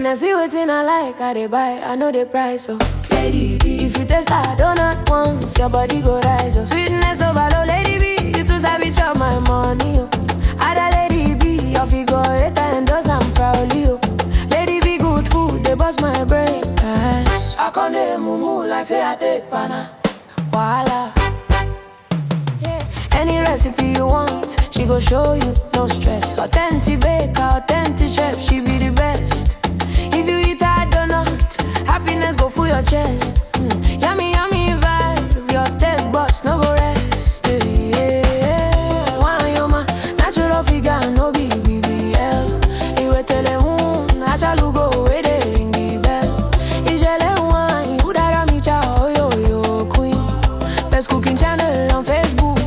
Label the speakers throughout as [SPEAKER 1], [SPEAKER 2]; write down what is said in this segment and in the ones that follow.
[SPEAKER 1] I see wetin I like, I dey buy, I know the price, so Lady B, if you taste a donut once, your body go rise, oh. Sweetness overload, Lady B, you too sabi chop my money, oh. Ada Lady B, your figure 8 and does I'm proudly, oh. Lady B, good food, they bust my brain, yes. I can't dey mumu like say I take pana, voila. Any recipe you want, she go show you, no stress. Authentic baker, authentic chef, she be the best. If you eat that donut, happiness go full your chest. Yummy, yummy vibe, your taste buds no go rest. Yeah, one yoma, natural figure, no be BBL. Iwe tele natural go, where they ring the bell. Ijele wine, udara micha, oh yo queen. Best cooking channel on Facebook.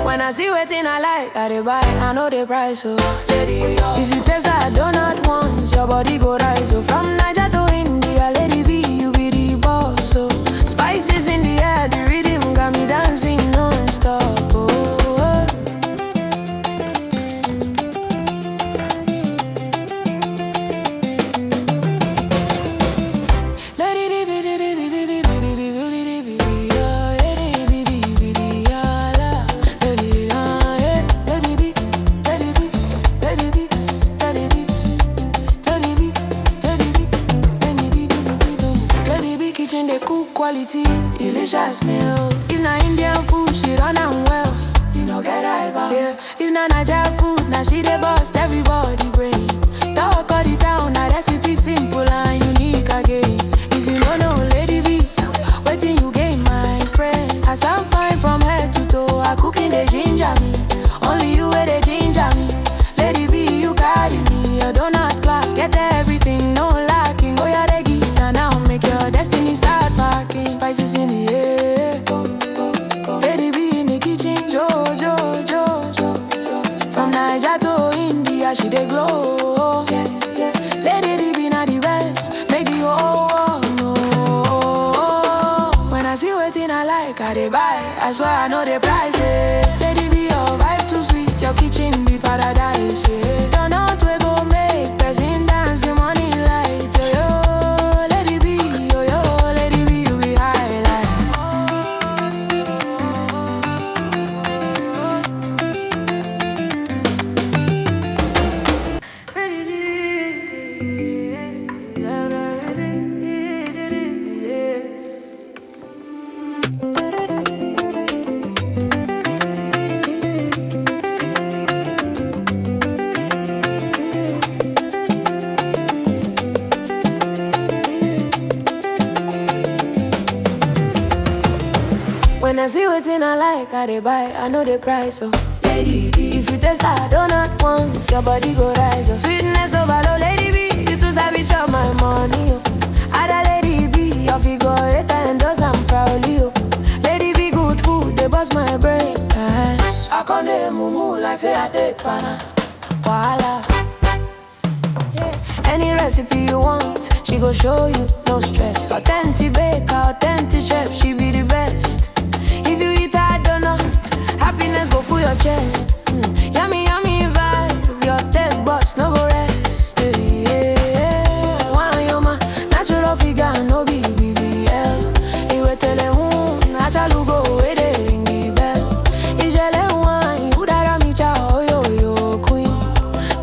[SPEAKER 1] When I see wetin I like, I dey buy, I know the price, so Lady, if you taste that donut once, your body go rise, so from Niger to India, Lady B, you be the boss, so spices in the air, the rhythm got me dancing non-stop, oh. Kitchen they cook quality, delicious meal. If na Indian food, she run am well. You know get rival. Yeah. If na Niger food, now she dey bust everybody brain. Talk all the town, na recipe simple and unique again. If you don't know Lady B, waiting you gain my friend. As I'm fine from head to toe, I cooking they ginger me. Only you where they ginger me. Lady B, you carry me. Your donut class, get everything, no lacking. Oh yeah, they give stand now, make your destiny start packing. Spices in the air, Lady B in the kitchen, jo. From Niger to India, she dey glow. Lady B na the best, make the whole world know. When I see wetin I like, I dey buy, I swear I know the price, Lady B, your vibe too sweet, your kitchen be paradise, Turn out we go make person dance, the money light, yo. Lady B, Lady B, you be highlight. When I see wetin I like, I dey buy, I know the price, so Lady B, if you taste a donut once, your body go rise, oh. Sweetness overload, Lady B, you too sabi chop my money, oh. Ada Lady B, your figure 8 and does I'm proudly, oh. Lady B, good food, they bust my brain, yes. I can't dey mumu like say I take pana, voila. Any recipe you want, she go show you, no stress. Authentic baker, authentic chef, she be the best. If you eat that donut, happiness go full your chest. Yummy, yummy vibe, your taste buds no go rest. Yeah, one yoma, natural figure, no be BBL. Iwe tele natural go, where they ring the bell. Ijele wine, udara micha, oh yo queen.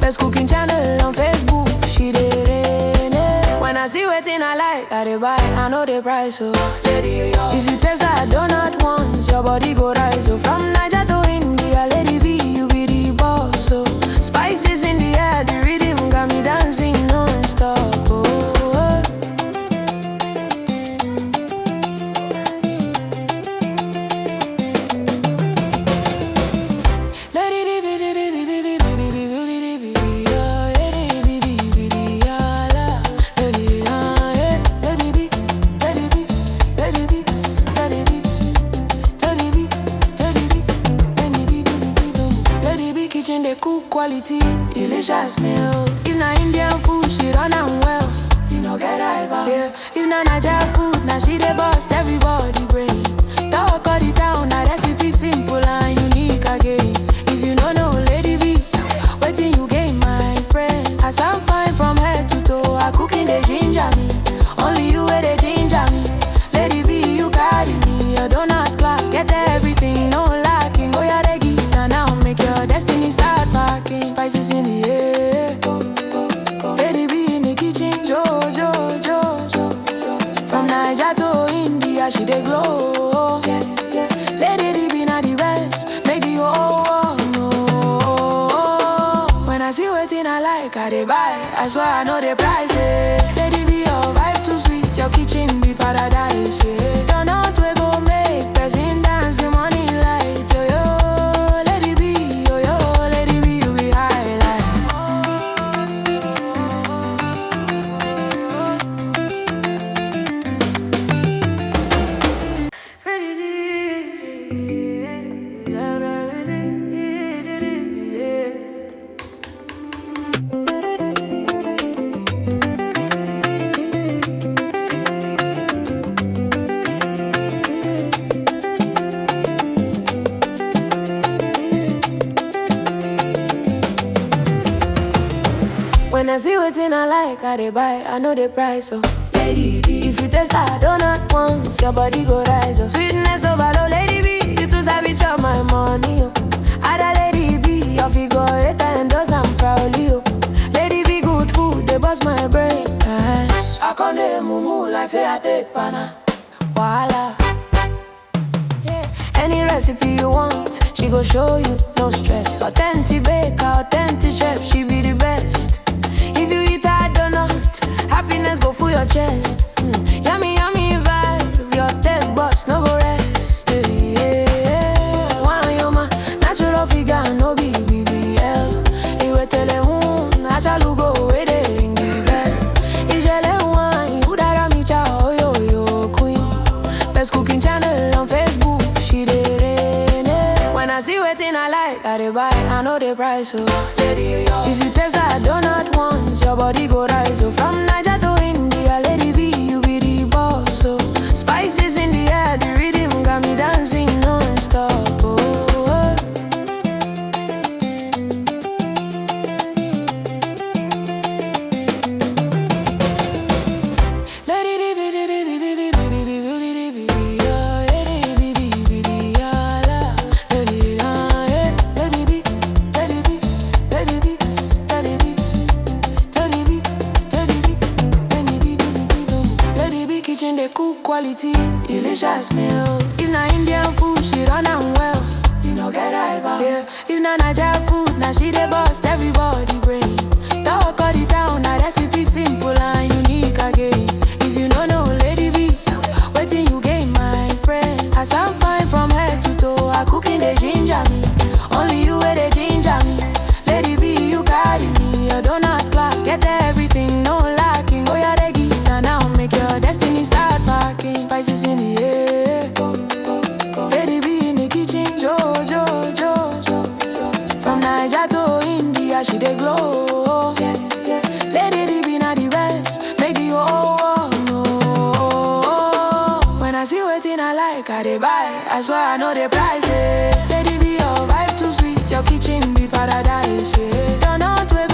[SPEAKER 1] Best cooking channel on Facebook, she dey reign. When I see wetin I like, I dey buy, I know the price, so Lady, if you taste that donut once, your body go rise, so from Niger to India, Lady B, you be the boss, so spices in the air, the rhythm got me dancing non-stop, oh. Kitchen they cook quality, delicious meal. If na Indian food, she run am well. You know get rival. Yeah. If na Niger food, now she dey bust everybody brain. Talk all the town, na recipe simple and unique again. If you don't know Lady B, waiting you gain my friend. As I'm fine from her India, she dey glow. Lady be na the best, make the whole world know. When I see wetin I like, I dey buy. I swear I know the price. Lady be your vibe too sweet, your kitchen be paradise. Turn out we go make person dance the money light. Yo yo, lady be, yo yo, lady be, you be highlight. When I see wetin I like, I dey buy. I know the price, so Lady B. If you taste that donut once, your body go rise, oh. Sweetness overload, Lady B. You too sabi chop my money, oh. Other Lady B, your figure 8 and does I'm proudly, oh. Lady B, good food, they bust my brain. Yes. I can't dey mumu like say I take pana. Voila. Yeah. Any recipe you want, she go show you, no stress. Authentic baker, authentic chef, she be the best. If you eat that donut, happiness go full your chest. Yummy, yummy vibe, your taste buds no go rest. Yeah. One yoma, natural figure, no be BBL. Iwe tele achalugo, we dey ring the bell. Ijele wine, udara micha, oh yo yo queen. Best cooking channel on Facebook, she dey reign. When I see wetin I like, I dey buy. I know the price, so lady yo. If you taste that donut once, your body go rise, so from Niger to India, Lady B, you be the boss, so spices in the air, the rhythm got me dancing non-stop, oh. Lady B, B, B, B, B, B, B, B, B, B, B, B, yeah, Lady B, B, B, B, yeah, la, Lady, yeah, Lady B, Lady B, Lady B, Lady B. Lady B kitchen they cook quality, delicious meal. If na Indian food, she run am well. You know get rival. Yeah. If na Naija food, now she dey bust everybody brain. Talk all the town, na recipe simple and unique again. If you no know Lady B, wetin you gain, my friend? As I'm fine from head to toe, her cooking dey ginger me. Only you wey dey ginger me. Lady B, you carry me. Your donut class, get everything, no lacking. Oh yeah, they give stand now, make your destiny start packing. Spices in the air, go, go, go. Lady B in the kitchen, jo, jo, jo, jo, jo. From Niger to India, she dey glow. Lady B na the best, make the whole world know. When I see wetin I like, I dey buy. I swear I know the price. Lady B, your vibe too sweet, your kitchen be paradise. Turn out we